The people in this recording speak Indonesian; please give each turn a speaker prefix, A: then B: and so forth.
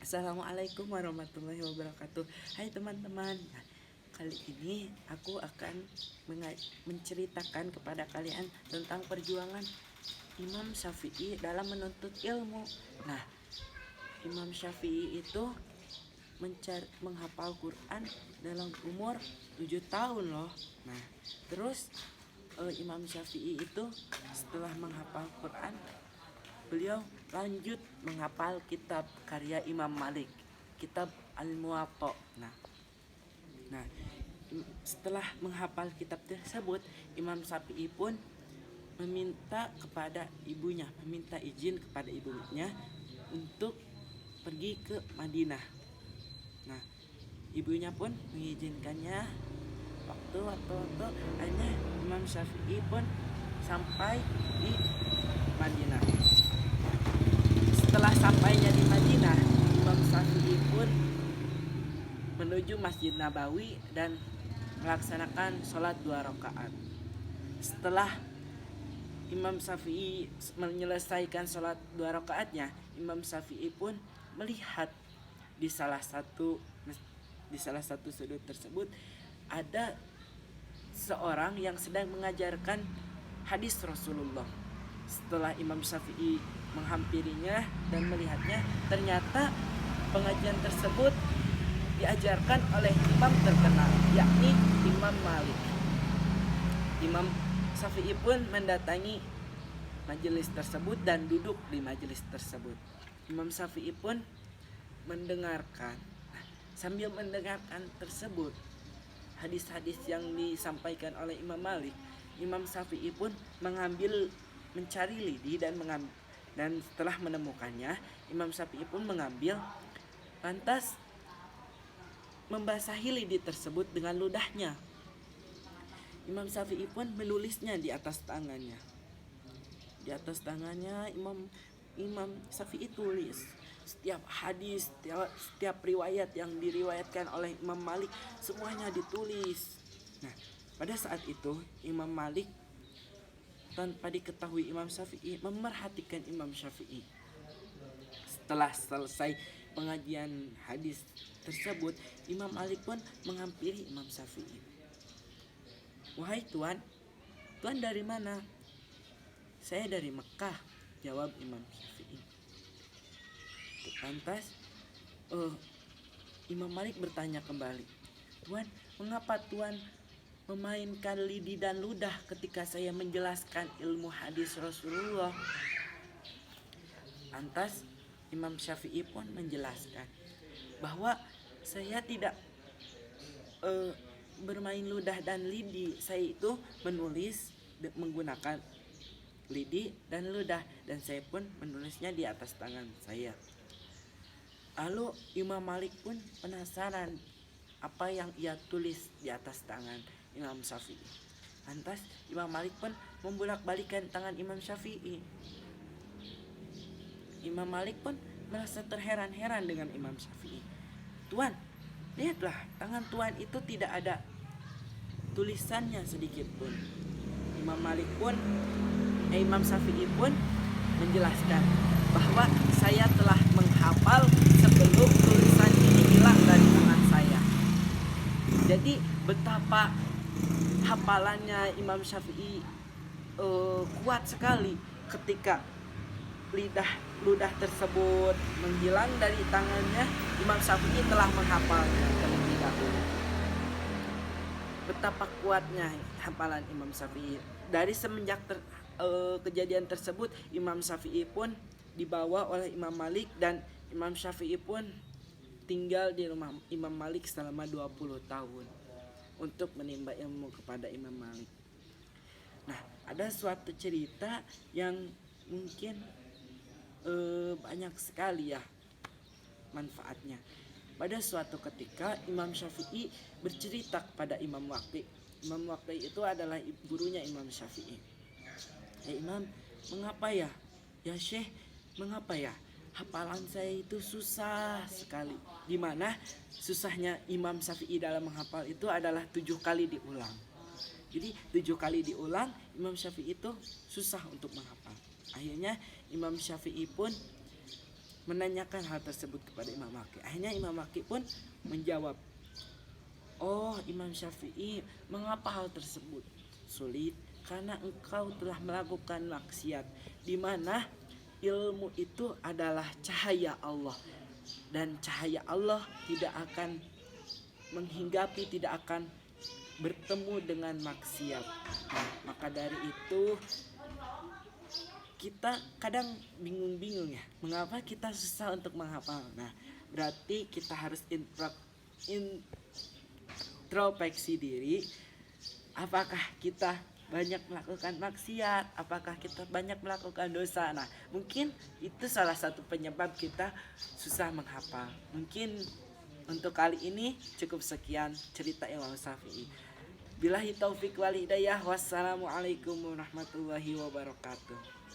A: Assalamualaikum warahmatullahi wabarakatuh. Hai teman-teman. Nah, kali ini aku akan menceritakan kepada kalian tentang perjuangan Imam Syafi'i dalam menuntut ilmu. Nah, Imam Syafi'i itu menghafal Quran dalam umur 7 tahun loh. Nah, terus Imam Syafi'i itu setelah menghafal Quran, beliau lanjut menghafal kitab karya Imam Malik, kitab Al-Muwatta. Nah, setelah menghafal kitab tersebut, Imam Syafi'i pun meminta izin kepada ibunya untuk pergi ke Madinah. Nah, ibunya pun mengizinkannya. Waktu akhirnya Imam Syafi'i pun sampai di Madinah. Setelah sampainya di Madinah, Imam Syafi'i pun menuju Masjid Nabawi dan melaksanakan sholat 2 rakaat. Setelah Imam Syafi'i menyelesaikan sholat 2 rakaatnya, Imam Syafi'i pun melihat di salah satu sudut tersebut ada seorang yang sedang mengajarkan hadis Rasulullah. Setelah Imam Syafi'i menghampirinya dan melihatnya, ternyata pengajian tersebut diajarkan oleh imam terkenal, yakni Imam Malik. Imam Syafi'i pun mendatangi majelis tersebut dan duduk di majelis tersebut. Imam Syafi'i pun mendengarkan. Sambil mendengarkan tersebut hadis-hadis yang disampaikan oleh Imam Malik, Imam Syafi'i pun mencari lidi dan setelah menemukannya, Imam Syafi'i pun mengambil, lantas membasahi lidi tersebut dengan ludahnya. Imam Syafi'i pun menulisnya di atas tangannya. Di atas tangannya Imam Syafi'i tulis setiap hadis, setiap riwayat yang diriwayatkan oleh Imam Malik, semuanya ditulis. Nah, pada saat itu Imam Malik tanpa diketahui Imam Syafi'i memerhatikan Imam Syafi'i. Setelah selesai pengajian hadis tersebut, Imam Malik pun menghampiri Imam Syafi'i. "Wahai tuan, tuan dari mana?" "Saya dari Mekah," jawab Imam Syafi'i. Lantas Imam Malik bertanya kembali, "Tuan, mengapa tuan memainkan lidi dan ludah ketika saya menjelaskan ilmu hadis Rasulullah?" Lantas Imam Syafi'i pun menjelaskan bahwa saya tidak bermain ludah dan lidi. Saya itu menulis menggunakan lidi dan ludah, dan saya pun menulisnya di atas tangan saya. Lalu Imam Malik pun penasaran apa yang ia tulis di atas tangan Imam Syafi'i. Lantas Imam Malik pun membolak-balikan tangan Imam Syafi'i. Imam Malik pun merasa terheran-heran dengan Imam Syafi'i. "Tuan, lihatlah, tangan tuan itu tidak ada tulisannya sedikit pun." Imam Syafi'i pun menjelaskan bahwa saya telah menghafal sebelum tulisan ini hilang dari tangan saya. Jadi betapa hafalannya Imam Syafi'i kuat sekali ketika ludah tersebut menghilang dari tangannya, Imam Syafi'i telah menghafalnya terlebih dahulu. Betapa kuatnya hafalan Imam Syafi'i. Dari semenjak kejadian tersebut, Imam Syafi'i pun dibawa oleh Imam Malik, dan Imam Syafi'i pun tinggal di rumah Imam Malik selama 20 tahun untuk menimba ilmu kepada Imam Malik. Nah, ada suatu cerita yang mungkin banyak sekali ya manfaatnya. Pada suatu ketika Imam Syafi'i bercerita kepada Imam Waqi'. Imam Waqi' itu adalah gurunya Imam Syafi'i. "Ya Imam, mengapa ya? Ya Syekh, mengapa ya? Hafalan saya itu susah sekali." Dimana susahnya Imam Syafi'i dalam menghafal itu adalah 7 kali diulang. Jadi 7 kali diulang, Imam Syafi'i itu susah untuk menghafal. Akhirnya Imam Syafi'i pun menanyakan hal tersebut kepada Imam Maki. Akhirnya Imam Maki pun menjawab, "Oh Imam Syafi'i, mengapa hal tersebut sulit? Karena engkau telah melakukan maksiat, di mana ilmu itu adalah cahaya Allah, dan cahaya Allah tidak akan menghinggapi, tidak akan bertemu dengan maksiat." Nah, maka dari itu kita kadang bingung-bingung ya, mengapa kita susah untuk menghafal. Nah, berarti kita harus introspeksi diri, apakah kita banyak melakukan maksiat, apakah kita banyak melakukan dosa. Nah, mungkin itu salah satu penyebab kita susah menghafal. Mungkin untuk kali ini cukup sekian cerita Imam Syafi'i. Billahi taufik wal hidayah. Wassalamualaikum warahmatullahi wabarakatuh.